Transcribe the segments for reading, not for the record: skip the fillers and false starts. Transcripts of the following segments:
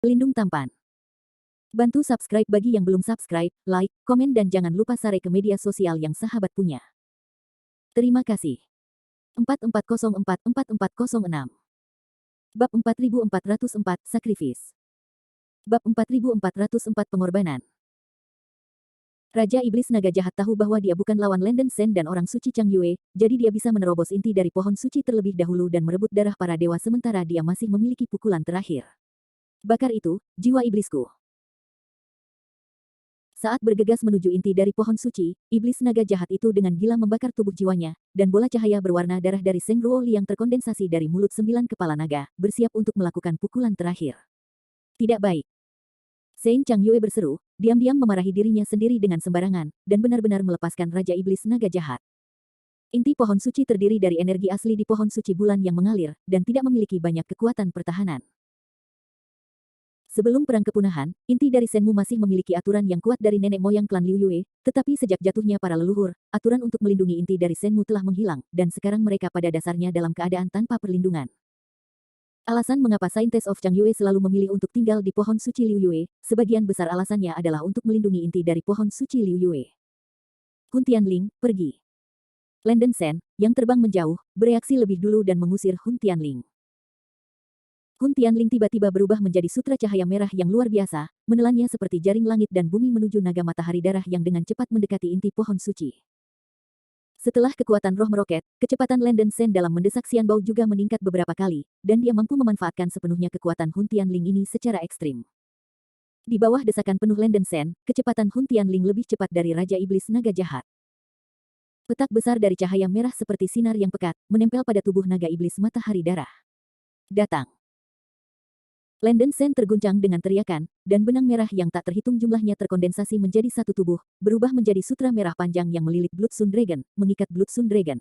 Pelindung tampan. Bantu subscribe bagi yang belum subscribe, like, komen dan jangan lupa share ke media sosial yang sahabat punya. Terima kasih. 4404-4406 Bab 4404 Sakrifis. Bab 4404 Pengorbanan. Raja Iblis Naga Jahat tahu bahwa dia bukan lawan Landen Sen dan orang suci Chang Yue, jadi dia bisa menerobos inti dari pohon suci terlebih dahulu dan merebut darah para dewa sementara dia masih memiliki pukulan terakhir. Bakar itu, jiwa iblisku. Saat bergegas menuju inti dari pohon suci, iblis naga jahat itu dengan gila membakar tubuh jiwanya, dan bola cahaya berwarna darah dari Seng Ruo Li yang terkondensasi dari mulut 9 kepala naga, bersiap untuk melakukan pukulan terakhir. Tidak baik. Sein Chang Yue berseru, diam-diam memarahi dirinya sendiri dengan sembarangan, dan benar-benar melepaskan Raja Iblis Naga Jahat. Inti pohon suci terdiri dari energi asli di pohon suci bulan yang mengalir, dan tidak memiliki banyak kekuatan pertahanan. Sebelum perang kepunahan, inti dari Senmu masih memiliki aturan yang kuat dari nenek moyang klan Liu Yue, tetapi sejak jatuhnya para leluhur, aturan untuk melindungi inti dari Senmu telah menghilang, dan sekarang mereka pada dasarnya dalam keadaan tanpa perlindungan. Alasan mengapa Saintes of Chang Yue selalu memilih untuk tinggal di pohon suci Liu Yue, sebagian besar alasannya adalah untuk melindungi inti dari pohon suci Liu Yue. Hun Tianling, pergi. Landen Sen, yang terbang menjauh, bereaksi lebih dulu dan mengusir Hun Tianling. Hun Tianling tiba-tiba berubah menjadi sutra cahaya merah yang luar biasa, menelannya seperti jaring langit dan bumi menuju naga matahari darah yang dengan cepat mendekati inti pohon suci. Setelah kekuatan roh meroket, kecepatan Landen Sen dalam mendesak Xian Bao juga meningkat beberapa kali, dan dia mampu memanfaatkan sepenuhnya kekuatan Hun Tianling ini secara ekstrim. Di bawah desakan penuh Landen Sen, kecepatan Hun Tianling lebih cepat dari Raja Iblis Naga Jahat. Petak besar dari cahaya merah seperti sinar yang pekat, menempel pada tubuh naga iblis matahari darah. Datang. Landen Sen terguncang dengan teriakan, dan benang merah yang tak terhitung jumlahnya terkondensasi menjadi satu tubuh, berubah menjadi sutra merah panjang yang melilit Blood Sun Dragon, mengikat Blood Sun Dragon.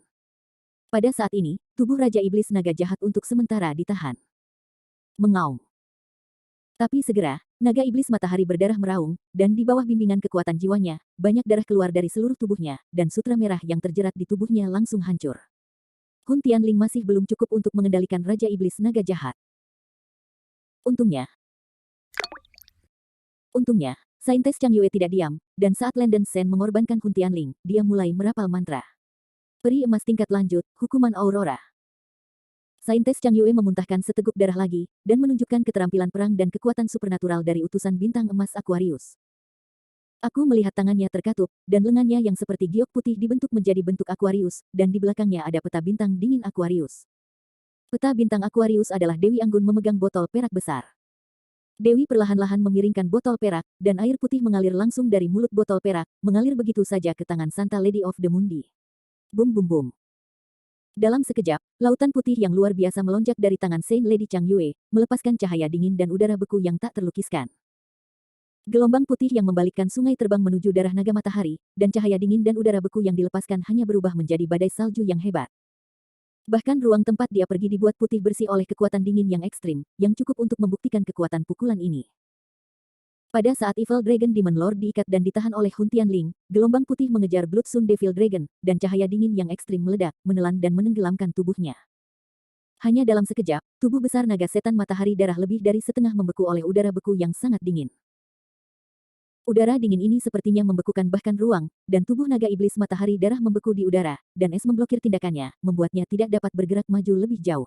Pada saat ini, tubuh Raja Iblis Naga Jahat untuk sementara ditahan. Mengaum. Tapi segera, naga iblis matahari berdarah meraung, dan di bawah bimbingan kekuatan jiwanya, banyak darah keluar dari seluruh tubuhnya, dan sutra merah yang terjerat di tubuhnya langsung hancur. Hun Tianling masih belum cukup untuk mengendalikan Raja Iblis Naga Jahat. Untungnya, Saintes Chang Yue tidak diam, dan saat Landen Sen mengorbankan Hun Tianling, dia mulai merapal mantra. Peri emas tingkat lanjut, hukuman Aurora. Saintes Chang Yue memuntahkan seteguk darah lagi, dan menunjukkan keterampilan perang dan kekuatan supernatural dari utusan bintang emas Aquarius. Aku melihat tangannya terkatup, dan lengannya yang seperti giok putih dibentuk menjadi bentuk Aquarius, dan di belakangnya ada peta bintang dingin Aquarius. Peta bintang Aquarius adalah Dewi Anggun memegang botol perak besar. Dewi perlahan-lahan memiringkan botol perak, dan air putih mengalir langsung dari mulut botol perak, mengalir begitu saja ke tangan Santa Lady of the Mundi. Bum bum bum. Dalam sekejap, lautan putih yang luar biasa melonjak dari tangan Saint Lady Chang Yue, melepaskan cahaya dingin dan udara beku yang tak terlukiskan. Gelombang putih yang membalikkan sungai terbang menuju darah naga matahari, dan cahaya dingin dan udara beku yang dilepaskan hanya berubah menjadi badai salju yang hebat. Bahkan ruang tempat dia pergi dibuat putih bersih oleh kekuatan dingin yang ekstrim, yang cukup untuk membuktikan kekuatan pukulan ini. Pada saat Evil Dragon Demon Lord diikat dan ditahan oleh Hun Tianling, gelombang putih mengejar Blood Sun Devil Dragon, dan cahaya dingin yang ekstrim meledak, menelan dan menenggelamkan tubuhnya. Hanya dalam sekejap, tubuh besar naga setan matahari darah lebih dari setengah membeku oleh udara beku yang sangat dingin. Udara dingin ini sepertinya membekukan bahkan ruang, dan tubuh naga iblis matahari darah membeku di udara, dan es memblokir tindakannya, membuatnya tidak dapat bergerak maju lebih jauh.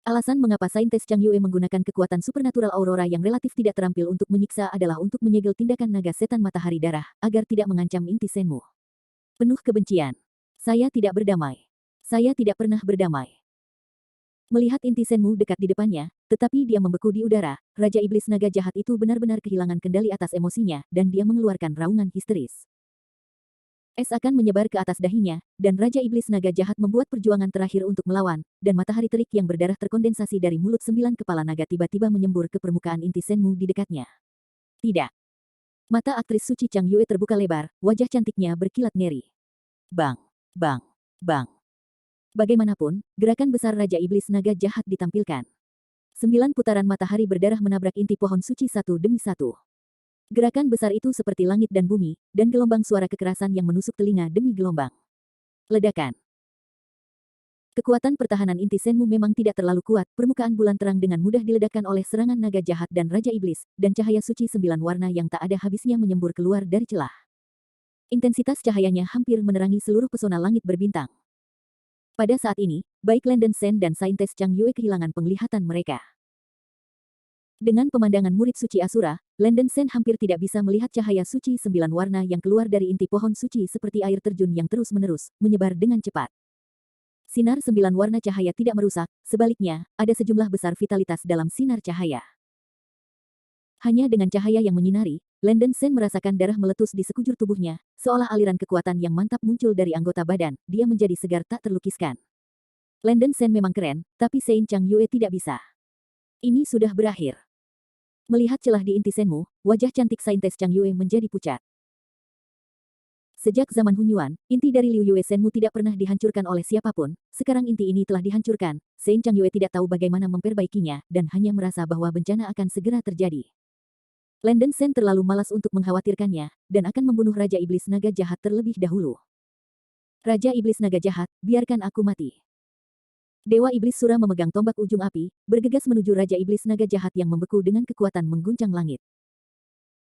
Alasan mengapa Saintes Chang Yue menggunakan kekuatan supernatural Aurora yang relatif tidak terampil untuk menyiksa adalah untuk menyegel tindakan naga setan matahari darah, agar tidak mengancam inti Senmu. Penuh kebencian. Saya tidak berdamai. Saya tidak pernah berdamai. Melihat inti Senmu dekat di depannya, tetapi dia membeku di udara, Raja Iblis Naga Jahat itu benar-benar kehilangan kendali atas emosinya, dan dia mengeluarkan raungan histeris. Es akan menyebar ke atas dahinya, dan Raja Iblis Naga Jahat membuat perjuangan terakhir untuk melawan, dan matahari terik yang berdarah terkondensasi dari mulut 9 kepala naga tiba-tiba menyembur ke permukaan inti Senmu di dekatnya. Tidak. Mata aktris suci Chang Yue terbuka lebar, wajah cantiknya berkilat ngeri. Bang, bang, bang. Bagaimanapun, gerakan besar Raja Iblis Naga Jahat ditampilkan. 9 putaran matahari berdarah menabrak inti pohon suci satu demi satu. Gerakan besar itu seperti langit dan bumi, dan gelombang suara kekerasan yang menusuk telinga demi gelombang. Ledakan. Kekuatan pertahanan inti Senmu memang tidak terlalu kuat, permukaan bulan terang dengan mudah diledakkan oleh serangan naga jahat dan Raja Iblis, dan cahaya suci 9 warna yang tak ada habisnya menyembur keluar dari celah. Intensitas cahayanya hampir menerangi seluruh pesona langit berbintang. Pada saat ini, baik Landen Sen dan Saintes Chang Yue kehilangan penglihatan mereka. Dengan pemandangan murid suci Asura, Landen Sen hampir tidak bisa melihat cahaya suci 9 warna yang keluar dari inti pohon suci seperti air terjun yang terus-menerus, menyebar dengan cepat. Sinar 9 warna cahaya tidak merusak, sebaliknya, ada sejumlah besar vitalitas dalam sinar cahaya. Hanya dengan cahaya yang menyinari, Landen Sen merasakan darah meletus di sekujur tubuhnya, seolah aliran kekuatan yang mantap muncul dari anggota badan, dia menjadi segar tak terlukiskan. Landen Sen memang keren, tapi Sein Chang Yue tidak bisa. Ini sudah berakhir. Melihat celah di inti Senmu, wajah cantik Saintes Chang Yue menjadi pucat. Sejak zaman Hunyuan, inti dari Liu Yue Senmu tidak pernah dihancurkan oleh siapapun, sekarang inti ini telah dihancurkan, Sein Chang Yue tidak tahu bagaimana memperbaikinya, dan hanya merasa bahwa bencana akan segera terjadi. Landen Sen terlalu malas untuk mengkhawatirkannya, dan akan membunuh Raja Iblis Naga Jahat terlebih dahulu. Raja Iblis Naga Jahat, biarkan aku mati. Dewa Iblis Sura memegang tombak ujung api, bergegas menuju Raja Iblis Naga Jahat yang membeku dengan kekuatan mengguncang langit.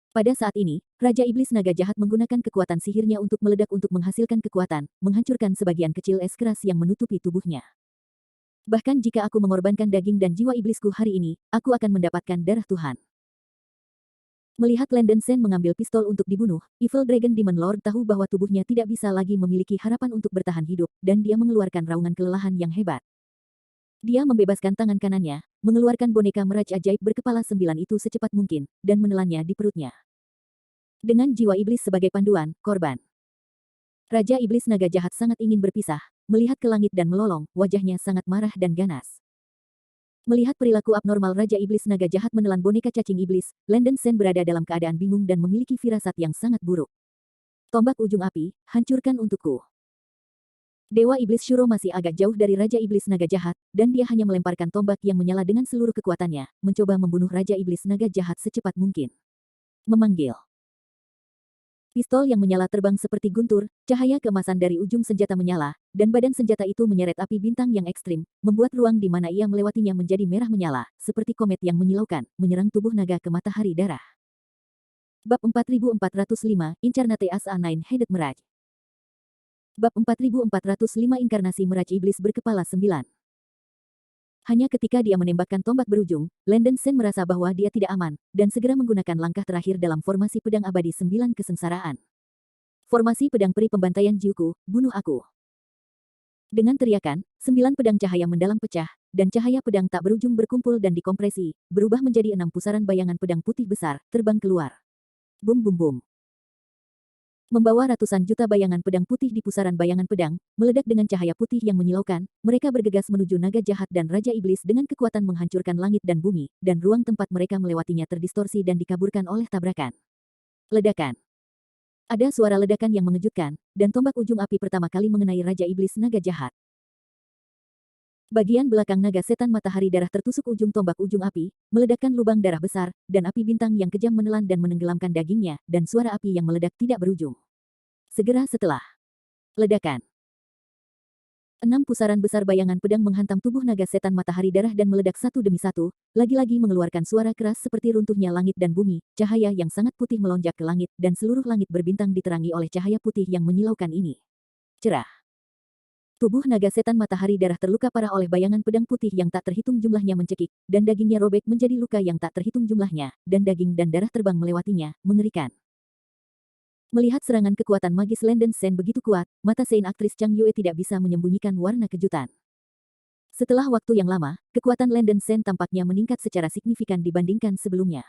Pada saat ini, Raja Iblis Naga Jahat menggunakan kekuatan sihirnya untuk meledak untuk menghasilkan kekuatan, menghancurkan sebagian kecil es keras yang menutupi tubuhnya. Bahkan jika aku mengorbankan daging dan jiwa iblisku hari ini, aku akan mendapatkan darah Tuhan. Melihat Landen Sen mengambil pistol untuk dibunuh, Evil Dragon Demon Lord tahu bahwa tubuhnya tidak bisa lagi memiliki harapan untuk bertahan hidup, dan dia mengeluarkan raungan kelelahan yang hebat. Dia membebaskan tangan kanannya, mengeluarkan boneka meraj ajaib berkepala 9 itu secepat mungkin, dan menelannya di perutnya. Dengan jiwa iblis sebagai panduan, korban. Raja Iblis Naga Jahat sangat ingin berpisah, melihat ke langit dan melolong, wajahnya sangat marah dan ganas. Melihat perilaku abnormal Raja Iblis Naga Jahat menelan boneka cacing iblis, Landen Sen berada dalam keadaan bingung dan memiliki firasat yang sangat buruk. Tombak ujung api, hancurkan untukku. Dewa Iblis Shuro masih agak jauh dari Raja Iblis Naga Jahat, dan dia hanya melemparkan tombak yang menyala dengan seluruh kekuatannya, mencoba membunuh Raja Iblis Naga Jahat secepat mungkin. Memanggil. Pistol yang menyala terbang seperti guntur, cahaya keemasan dari ujung senjata menyala, dan badan senjata itu menyeret api bintang yang ekstrim, membuat ruang di mana ia melewatinya menjadi merah menyala, seperti komet yang menyilaukan, menyerang tubuh naga ke matahari darah. Bab 4405, Incarnate as a Nine-Headed Mirage. Bab 4405 Inkarnasi Mirage Iblis Berkepala 9. Hanya ketika dia menembakkan tombak berujung, Landen Sen merasa bahwa dia tidak aman, dan segera menggunakan langkah terakhir dalam formasi pedang abadi 9 kesengsaraan. Formasi pedang peri pembantaian Jiuku, bunuh aku. Dengan teriakan, 9 pedang cahaya mendalam pecah, dan cahaya pedang tak berujung berkumpul dan dikompresi, berubah menjadi 6 pusaran bayangan pedang putih besar, terbang keluar. Bum bum bum. Membawa ratusan juta bayangan pedang putih di pusaran bayangan pedang, meledak dengan cahaya putih yang menyilaukan, mereka bergegas menuju naga jahat dan Raja Iblis dengan kekuatan menghancurkan langit dan bumi, dan ruang tempat mereka melewatinya terdistorsi dan dikaburkan oleh tabrakan. Ledakan. Ada suara ledakan yang mengejutkan, dan tombak ujung api pertama kali mengenai Raja Iblis Naga Jahat. Bagian belakang naga setan matahari darah tertusuk ujung tombak ujung api, meledakkan lubang darah besar, dan api bintang yang kejam menelan dan menenggelamkan dagingnya, dan suara api yang meledak tidak berujung. Segera setelah ledakan, 6 pusaran besar bayangan pedang menghantam tubuh naga setan matahari darah dan meledak satu demi satu, lagi-lagi mengeluarkan suara keras seperti runtuhnya langit dan bumi, cahaya yang sangat putih melonjak ke langit, dan seluruh langit berbintang diterangi oleh cahaya putih yang menyilaukan ini. Cerah. Tubuh naga setan matahari darah terluka parah oleh bayangan pedang putih yang tak terhitung jumlahnya mencekik, dan dagingnya robek menjadi luka yang tak terhitung jumlahnya, dan daging dan darah terbang melewatinya, mengerikan. Melihat serangan kekuatan magis Landen Sen begitu kuat, mata Sein aktris Chang Yue tidak bisa menyembunyikan warna kejutan. Setelah waktu yang lama, kekuatan Landen Sen tampaknya meningkat secara signifikan dibandingkan sebelumnya.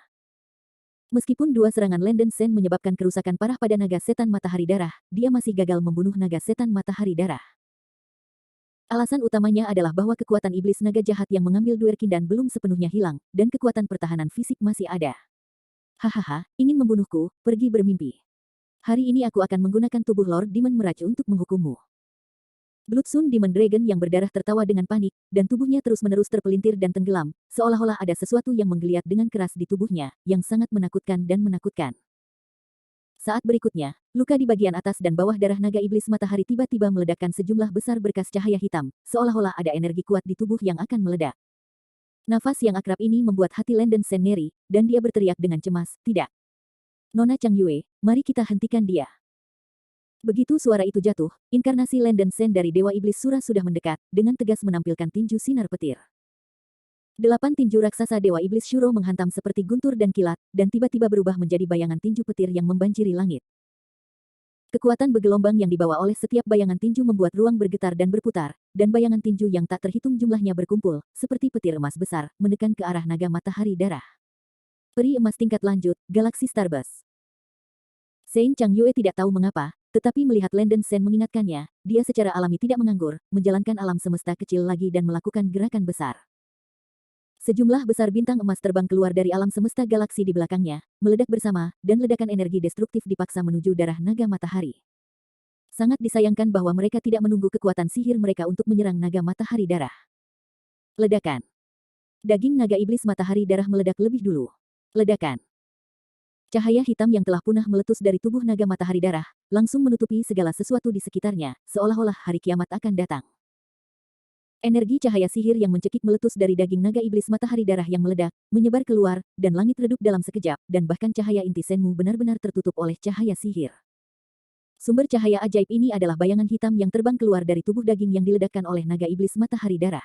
Meskipun dua serangan Landen Sen menyebabkan kerusakan parah pada naga setan matahari darah, dia masih gagal membunuh naga setan matahari darah. Alasan utamanya adalah bahwa kekuatan iblis naga jahat yang mengambil Duerkindan belum sepenuhnya hilang, dan kekuatan pertahanan fisik masih ada. Hahaha, ingin membunuhku, pergi bermimpi. Hari ini aku akan menggunakan tubuh Lord Demon Mirage untuk menghukummu. Bloodsun Demon Dragon yang berdarah tertawa dengan panik, dan tubuhnya terus-menerus terpelintir dan tenggelam, seolah-olah ada sesuatu yang menggeliat dengan keras di tubuhnya, yang sangat menakutkan dan menakutkan. Saat berikutnya, luka di bagian atas dan bawah darah naga iblis matahari tiba-tiba meledakkan sejumlah besar berkas cahaya hitam, seolah-olah ada energi kuat di tubuh yang akan meledak. Nafas yang akrab ini membuat hati Landen Sen ngeri, dan dia berteriak dengan cemas, "Tidak! Nona Chang Yue, mari kita hentikan dia." Begitu suara itu jatuh, inkarnasi Landen Sen dari Dewa Iblis Surah sudah mendekat, dengan tegas menampilkan tinju sinar petir. 8 tinju raksasa Dewa Iblis Shuro menghantam seperti guntur dan kilat, dan tiba-tiba berubah menjadi bayangan tinju petir yang membanjiri langit. Kekuatan bergelombang yang dibawa oleh setiap bayangan tinju membuat ruang bergetar dan berputar, dan bayangan tinju yang tak terhitung jumlahnya berkumpul, seperti petir emas besar, menekan ke arah naga matahari darah. Peri emas tingkat lanjut, Galaksi Starbus. Sein Chang Yue tidak tahu mengapa, tetapi melihat Landen Sen mengingatkannya, dia secara alami tidak menganggur, menjalankan alam semesta kecil lagi dan melakukan gerakan besar. Sejumlah besar bintang emas terbang keluar dari alam semesta galaksi di belakangnya, meledak bersama, dan ledakan energi destruktif dipaksa menuju darah naga matahari. Sangat disayangkan bahwa mereka tidak menunggu kekuatan sihir mereka untuk menyerang naga matahari darah. Ledakan. Daging naga iblis matahari darah meledak lebih dulu. Ledakan. Cahaya hitam yang telah punah meletus dari tubuh naga matahari darah, langsung menutupi segala sesuatu di sekitarnya, seolah-olah hari kiamat akan datang. Energi cahaya sihir yang mencekik meletus dari daging naga iblis matahari darah yang meledak, menyebar keluar, dan langit redup dalam sekejap, dan bahkan cahaya inti Senmu benar-benar tertutup oleh cahaya sihir. Sumber cahaya ajaib ini adalah bayangan hitam yang terbang keluar dari tubuh daging yang diledakkan oleh naga iblis matahari darah.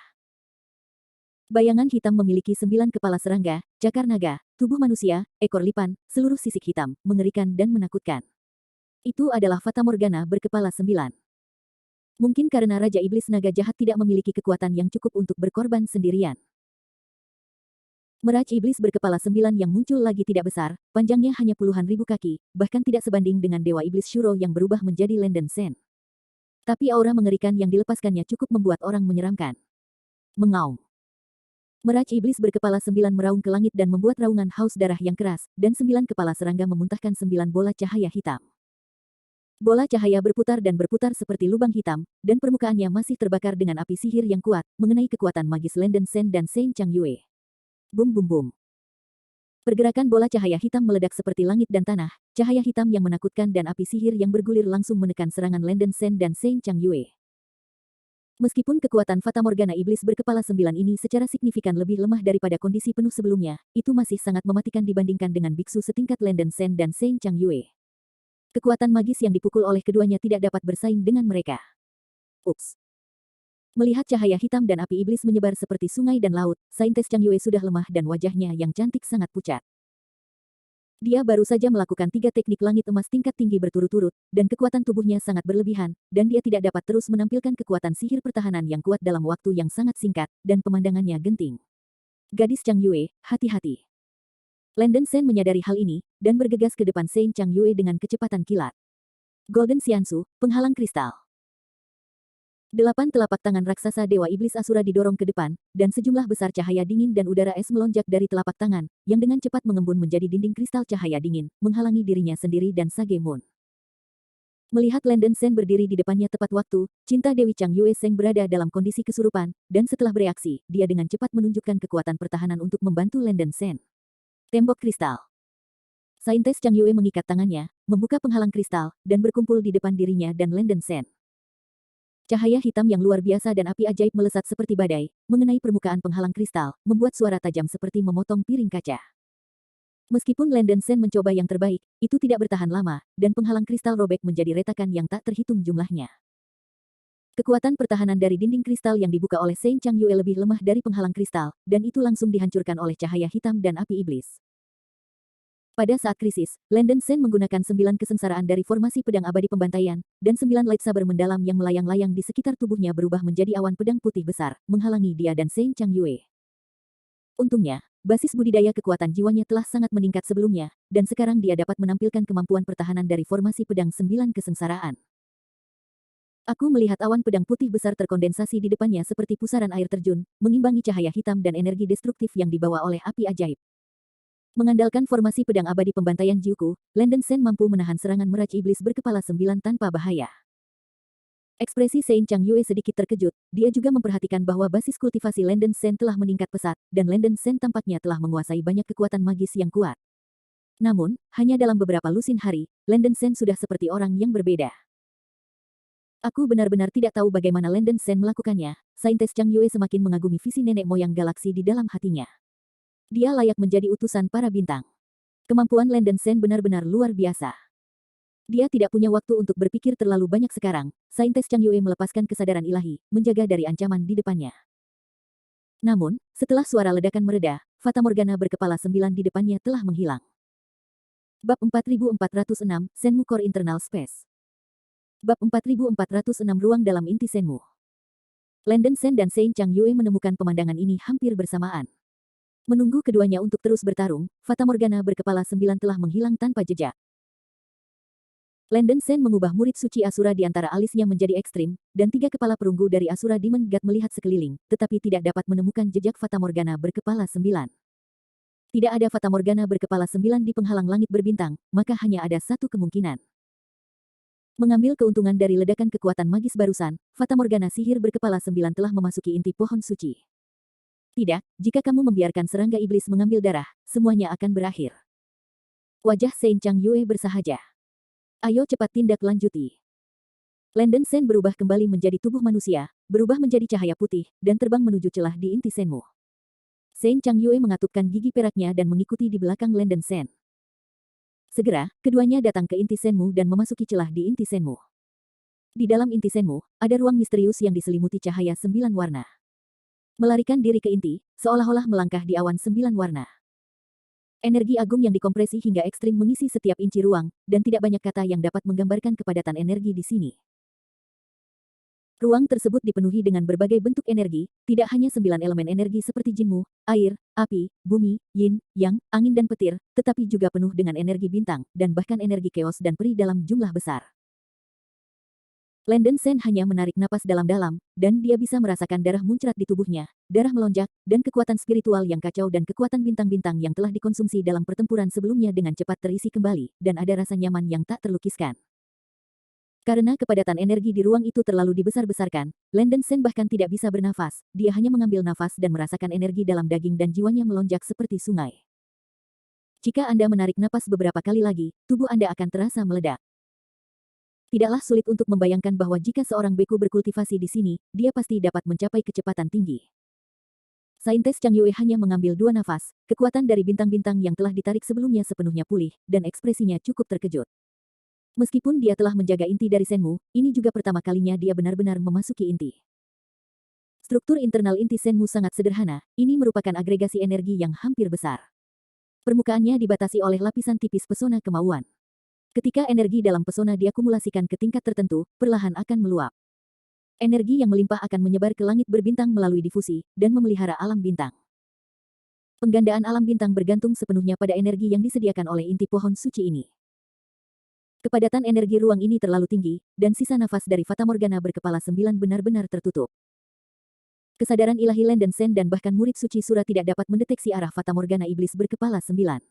Bayangan hitam memiliki 9 kepala serangga, cakar naga, tubuh manusia, ekor lipan, seluruh sisik hitam, mengerikan dan menakutkan. Itu adalah Fata Morgana berkepala 9. Mungkin karena Raja Iblis Naga Jahat tidak memiliki kekuatan yang cukup untuk berkorban sendirian. Meraj Iblis berkepala 9 yang muncul lagi tidak besar, panjangnya hanya puluhan ribu kaki, bahkan tidak sebanding dengan Dewa Iblis Shuro yang berubah menjadi Landen Sen. Tapi aura mengerikan yang dilepaskannya cukup membuat orang menyeramkan. Mengaum. Meraj iblis berkepala 9 meraung ke langit dan membuat raungan haus darah yang keras, dan 9 kepala serangga memuntahkan 9 bola cahaya hitam. Bola cahaya berputar dan berputar seperti lubang hitam, dan permukaannya masih terbakar dengan api sihir yang kuat, mengenai kekuatan magis Landen Sen dan Sein Chang Yue. Bum bum bum. Pergerakan bola cahaya hitam meledak seperti langit dan tanah, cahaya hitam yang menakutkan dan api sihir yang bergulir langsung menekan serangan Landen Sen dan Sein Chang Yue. Meskipun kekuatan Fata Morgana iblis berkepala 9 ini secara signifikan lebih lemah daripada kondisi penuh sebelumnya, itu masih sangat mematikan dibandingkan dengan biksu setingkat Landen Sen dan Sein Chang Yue. Kekuatan magis yang dipukul oleh keduanya tidak dapat bersaing dengan mereka. Ups. Melihat cahaya hitam dan api iblis menyebar seperti sungai dan laut, Saintes Chang Yue sudah lemah dan wajahnya yang cantik sangat pucat. Dia baru saja melakukan 3 teknik langit emas tingkat tinggi berturut-turut, dan kekuatan tubuhnya sangat berlebihan, dan dia tidak dapat terus menampilkan kekuatan sihir pertahanan yang kuat dalam waktu yang sangat singkat, dan pemandangannya genting. Gadis Chang Yue, hati-hati. Landen Sen menyadari hal ini, dan bergegas ke depan Sein Chang Yue dengan kecepatan kilat. Golden Xiansu, penghalang kristal. 8 telapak tangan raksasa Dewa Iblis Asura didorong ke depan, dan sejumlah besar cahaya dingin dan udara es melonjak dari telapak tangan, yang dengan cepat mengembun menjadi dinding kristal cahaya dingin, menghalangi dirinya sendiri dan Sage Moon. Melihat Landen Sen berdiri di depannya tepat waktu, cinta Dewi Chang Yue Seng berada dalam kondisi kesurupan, dan setelah bereaksi, dia dengan cepat menunjukkan kekuatan pertahanan untuk membantu Landen Sen. Tembok kristal. Saintes Chang Yue mengikat tangannya, membuka penghalang kristal, dan berkumpul di depan dirinya dan Landen Sen. Cahaya hitam yang luar biasa dan api ajaib melesat seperti badai, mengenai permukaan penghalang kristal, membuat suara tajam seperti memotong piring kaca. Meskipun Landen Sen mencoba yang terbaik, itu tidak bertahan lama, dan penghalang kristal robek menjadi retakan yang tak terhitung jumlahnya. Kekuatan pertahanan dari dinding kristal yang dibuka oleh Sein Chang Yue lebih lemah dari penghalang kristal, dan itu langsung dihancurkan oleh cahaya hitam dan api iblis. Pada saat krisis, Landen Sen menggunakan 9 kesengsaraan dari formasi pedang abadi pembantaian, dan 9 lightsaber mendalam yang melayang-layang di sekitar tubuhnya berubah menjadi awan pedang putih besar, menghalangi dia dan Sein Chang Yue. Untungnya, basis budidaya kekuatan jiwanya telah sangat meningkat sebelumnya, dan sekarang dia dapat menampilkan kemampuan pertahanan dari formasi pedang 9 kesengsaraan. Aku melihat awan pedang putih besar terkondensasi di depannya seperti pusaran air terjun, mengimbangi cahaya hitam dan energi destruktif yang dibawa oleh api ajaib. Mengandalkan formasi pedang abadi pembantaian Jiuku, Landen Sen mampu menahan serangan meraj iblis berkepala 9 tanpa bahaya. Ekspresi Sein Chang Yue sedikit terkejut, dia juga memperhatikan bahwa basis kultivasi Landen Sen telah meningkat pesat, dan Landen Sen tampaknya telah menguasai banyak kekuatan magis yang kuat. Namun, hanya dalam beberapa lusin hari, Landen Sen sudah seperti orang yang berbeda. Aku benar-benar tidak tahu bagaimana Landen Sen melakukannya. Saintes Chang Yue semakin mengagumi visi nenek moyang galaksi di dalam hatinya. Dia layak menjadi utusan para bintang. Kemampuan Landen Sen benar-benar luar biasa. Dia tidak punya waktu untuk berpikir terlalu banyak sekarang. Saintes Chang Yue melepaskan kesadaran ilahi, menjaga dari ancaman di depannya. Namun, setelah suara ledakan mereda, fatamorgana berkepala 9 di depannya telah menghilang. Bab 4406, Senmu Core Internal Space. Bab 4406 Ruang dalam inti Senmu. Landen Sen dan Sein Chang Yue menemukan pemandangan ini hampir bersamaan. Menunggu keduanya untuk terus bertarung, fatamorgana berkepala 9 telah menghilang tanpa jejak. Landen Sen mengubah murid suci Asura di antara alisnya menjadi ekstrim, dan 3 kepala perunggu dari Asura Demon God melihat sekeliling, tetapi tidak dapat menemukan jejak fatamorgana berkepala 9. Tidak ada fatamorgana berkepala 9 di penghalang langit berbintang, maka hanya ada satu kemungkinan. Mengambil keuntungan dari ledakan kekuatan magis barusan, fatamorgana sihir berkepala 9 telah memasuki inti pohon suci. Tidak, jika kamu membiarkan serangga iblis mengambil darah, semuanya akan berakhir. Wajah Sein Chang Yue bersahaja. Ayo cepat tindak lanjuti. Landen Sen berubah kembali menjadi tubuh manusia, berubah menjadi cahaya putih, dan terbang menuju celah di inti Senmu. Sein Chang Yue mengatupkan gigi peraknya dan mengikuti di belakang Landen Sen. Segera, keduanya datang ke inti Senmu dan memasuki celah di inti Senmu. Di dalam inti Senmu, ada ruang misterius yang diselimuti cahaya 9 warna. Melarikan diri ke inti, seolah-olah melangkah di awan 9 warna. Energi agung yang dikompresi hingga ekstrim mengisi setiap inci ruang, dan tidak banyak kata yang dapat menggambarkan kepadatan energi di sini. Ruang tersebut dipenuhi dengan berbagai bentuk energi, tidak hanya 9 elemen energi seperti jinmu, air, api, bumi, yin, yang, angin dan petir, tetapi juga penuh dengan energi bintang, dan bahkan energi keos dan peri dalam jumlah besar. Landen Sen hanya menarik napas dalam-dalam, dan dia bisa merasakan darah muncrat di tubuhnya, darah melonjak, dan kekuatan spiritual yang kacau dan kekuatan bintang-bintang yang telah dikonsumsi dalam pertempuran sebelumnya dengan cepat terisi kembali, dan ada rasa nyaman yang tak terlukiskan. Karena kepadatan energi di ruang itu terlalu dibesar-besarkan, Landen Sen bahkan tidak bisa bernafas, dia hanya mengambil nafas dan merasakan energi dalam daging dan jiwanya melonjak seperti sungai. Jika Anda menarik napas beberapa kali lagi, tubuh Anda akan terasa meledak. Tidaklah sulit untuk membayangkan bahwa jika seorang beku berkultivasi di sini, dia pasti dapat mencapai kecepatan tinggi. Saintes Chang Yue hanya mengambil 2 nafas, kekuatan dari bintang-bintang yang telah ditarik sebelumnya sepenuhnya pulih, dan ekspresinya cukup terkejut. Meskipun dia telah menjaga inti dari Senmu, ini juga pertama kalinya dia benar-benar memasuki inti. Struktur internal inti Senmu sangat sederhana, ini merupakan agregasi energi yang hampir besar. Permukaannya dibatasi oleh lapisan tipis pesona kemauan. Ketika energi dalam pesona diakumulasikan ke tingkat tertentu, perlahan akan meluap. Energi yang melimpah akan menyebar ke langit berbintang melalui difusi, dan memelihara alam bintang. Penggandaan alam bintang bergantung sepenuhnya pada energi yang disediakan oleh inti pohon suci ini. Kepadatan energi ruang ini terlalu tinggi, dan sisa nafas dari fatamorgana berkepala 9 benar-benar tertutup. Kesadaran ilahi Landen Sen dan bahkan murid suci Sura tidak dapat mendeteksi arah fatamorgana iblis berkepala 9.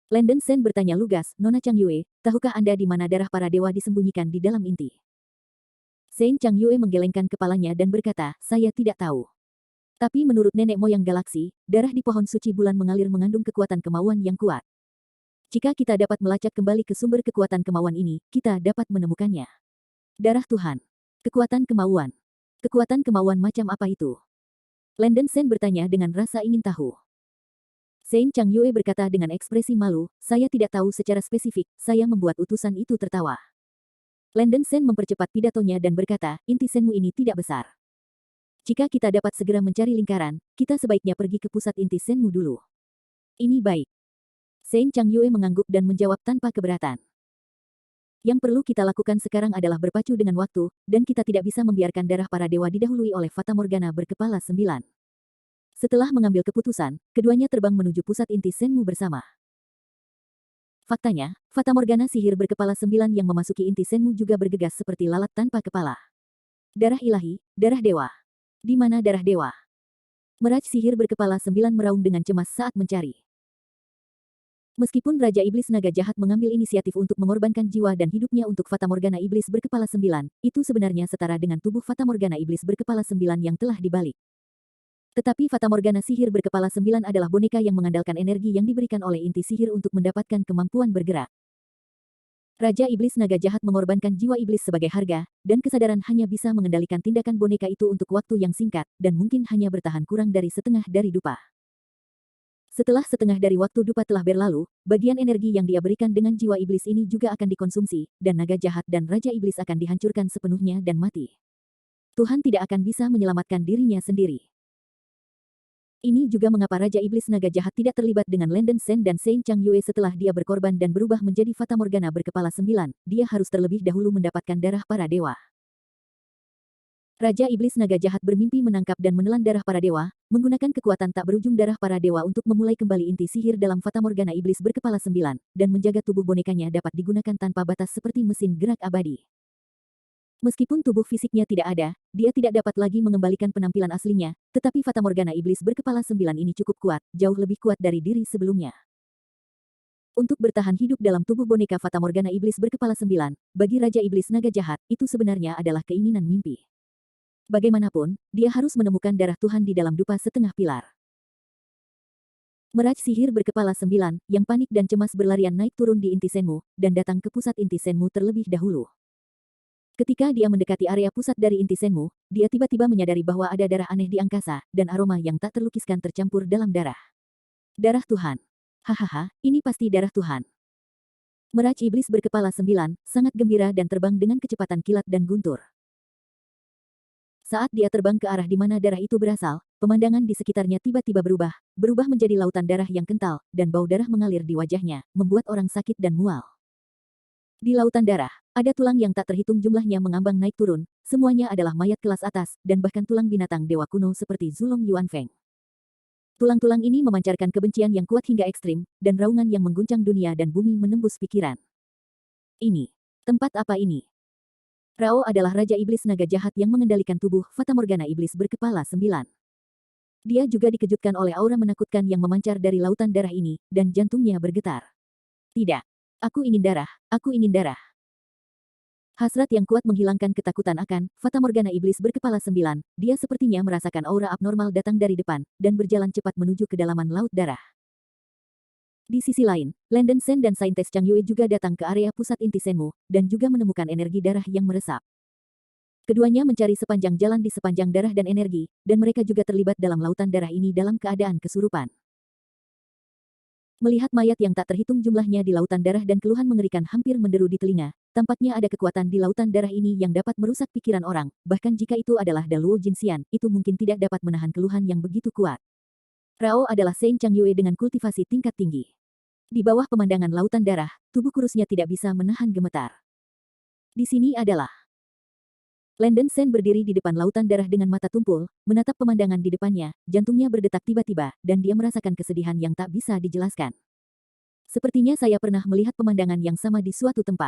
Landen Sen bertanya lugas, Nona Chang Yue, tahukah Anda di mana darah para dewa disembunyikan di dalam inti? Sein Chang Yue menggelengkan kepalanya dan berkata, saya tidak tahu. Tapi menurut nenek moyang galaksi, darah di pohon suci bulan mengalir mengandung kekuatan kemauan yang kuat. Jika kita dapat melacak kembali ke sumber kekuatan kemauan ini, kita dapat menemukannya. Darah Tuhan. Kekuatan kemauan. Kekuatan kemauan macam apa itu? Landen Sen bertanya dengan rasa ingin tahu. Sein Chang Yue berkata dengan ekspresi malu, saya tidak tahu secara spesifik, saya membuat utusan itu tertawa. Landen Sen mempercepat pidatonya dan berkata, inti Senmu ini tidak besar. Jika kita dapat segera mencari lingkaran, kita sebaiknya pergi ke pusat inti Senmu dulu. Ini baik. Sein Chang Yue mengangguk dan menjawab tanpa keberatan. Yang perlu kita lakukan sekarang adalah berpacu dengan waktu, dan kita tidak bisa membiarkan darah para dewa didahului oleh fatamorgana berkepala 9. Setelah mengambil keputusan, keduanya terbang menuju pusat inti Senmu bersama. Faktanya, fatamorgana sihir berkepala 9 yang memasuki inti Senmu juga bergegas seperti lalat tanpa kepala. Darah ilahi, darah dewa. Di mana darah dewa? Meraj sihir berkepala 9 meraung dengan cemas saat mencari. Meskipun Raja Iblis Naga Jahat mengambil inisiatif untuk mengorbankan jiwa dan hidupnya untuk fatamorgana iblis berkepala 9, itu sebenarnya setara dengan tubuh fatamorgana iblis berkepala 9 yang telah dibalik. Tetapi Fatamorgana sihir berkepala 9 adalah boneka yang mengandalkan energi yang diberikan oleh inti sihir untuk mendapatkan kemampuan bergerak. Raja Iblis Naga Jahat mengorbankan jiwa iblis sebagai harga, dan kesadaran hanya bisa mengendalikan tindakan boneka itu untuk waktu yang singkat, dan mungkin hanya bertahan kurang dari setengah dari dupa. Setelah setengah dari waktu dupa telah berlalu, bagian energi yang dia berikan dengan jiwa iblis ini juga akan dikonsumsi, dan naga jahat dan Raja Iblis akan dihancurkan sepenuhnya dan mati. Tuhan tidak akan bisa menyelamatkan dirinya sendiri. Ini juga mengapa Raja Iblis Naga Jahat tidak terlibat dengan Landen Sen dan Saint Chang Yue setelah dia berkorban dan berubah menjadi Fatamorgana berkepala 9, dia harus terlebih dahulu mendapatkan darah para dewa. Raja Iblis Naga Jahat bermimpi menangkap dan menelan darah para dewa, menggunakan kekuatan tak berujung darah para dewa untuk memulai kembali inti sihir dalam Fatamorgana Iblis berkepala 9, dan menjaga tubuh bonekanya dapat digunakan tanpa batas seperti mesin gerak abadi. Meskipun tubuh fisiknya tidak ada, dia tidak dapat lagi mengembalikan penampilan aslinya, tetapi Fatamorgana Iblis berkepala 9 ini cukup kuat, jauh lebih kuat dari diri sebelumnya. Untuk bertahan hidup dalam tubuh boneka Fatamorgana Iblis berkepala 9, bagi Raja Iblis Naga Jahat, itu sebenarnya adalah keinginan mimpi. Bagaimanapun, dia harus menemukan darah Tuhan di dalam dupa setengah pilar. Meraj sihir berkepala 9, yang panik dan cemas berlarian naik turun di inti Senmu, dan datang ke pusat inti Senmu terlebih dahulu. Ketika dia mendekati area pusat dari inti Senmu, dia tiba-tiba menyadari bahwa ada darah aneh di angkasa, dan aroma yang tak terlukiskan tercampur dalam darah. Darah Tuhan. Hahaha, ini pasti darah Tuhan. Meraj Iblis berkepala 9, sangat gembira dan terbang dengan kecepatan kilat dan guntur. Saat dia terbang ke arah di mana darah itu berasal, pemandangan di sekitarnya tiba-tiba berubah menjadi lautan darah yang kental, dan bau darah mengalir di wajahnya, membuat orang sakit dan mual. Di lautan darah, ada tulang yang tak terhitung jumlahnya mengambang naik turun, semuanya adalah mayat kelas atas, dan bahkan tulang binatang dewa kuno seperti Zulong Yuanfeng. Tulang-tulang ini memancarkan kebencian yang kuat hingga ekstrim, dan raungan yang mengguncang dunia dan bumi menembus pikiran. Ini, tempat apa ini? Rao adalah Raja Iblis Naga Jahat yang mengendalikan tubuh Fatamorgana Iblis berkepala 9. Dia juga dikejutkan oleh aura menakutkan yang memancar dari lautan darah ini, dan jantungnya bergetar. Tidak. Aku ingin darah, aku ingin darah. Hasrat yang kuat menghilangkan ketakutan akan Fatamorgana Iblis berkepala 9, dia sepertinya merasakan aura abnormal datang dari depan, dan berjalan cepat menuju kedalaman laut darah. Di sisi lain, Landen Sen dan Saintes Chang Yue juga datang ke area pusat inti Senmu, dan juga menemukan energi darah yang meresap. Keduanya mencari sepanjang jalan di sepanjang darah dan energi, dan mereka juga terlibat dalam lautan darah ini dalam keadaan kesurupan. Melihat mayat yang tak terhitung jumlahnya di lautan darah dan keluhan mengerikan hampir menderu di telinga, tampaknya ada kekuatan di lautan darah ini yang dapat merusak pikiran orang, bahkan jika itu adalah Daluo Jinxian, itu mungkin tidak dapat menahan keluhan yang begitu kuat. Rao adalah Saint Chang Yue dengan kultivasi tingkat tinggi. Di bawah pemandangan lautan darah, tubuh kurusnya tidak bisa menahan gemetar. Di sini adalah Landen Sen berdiri di depan lautan darah dengan mata tumpul, menatap pemandangan di depannya, jantungnya berdetak tiba-tiba, dan dia merasakan kesedihan yang tak bisa dijelaskan. Sepertinya saya pernah melihat pemandangan yang sama di suatu tempat.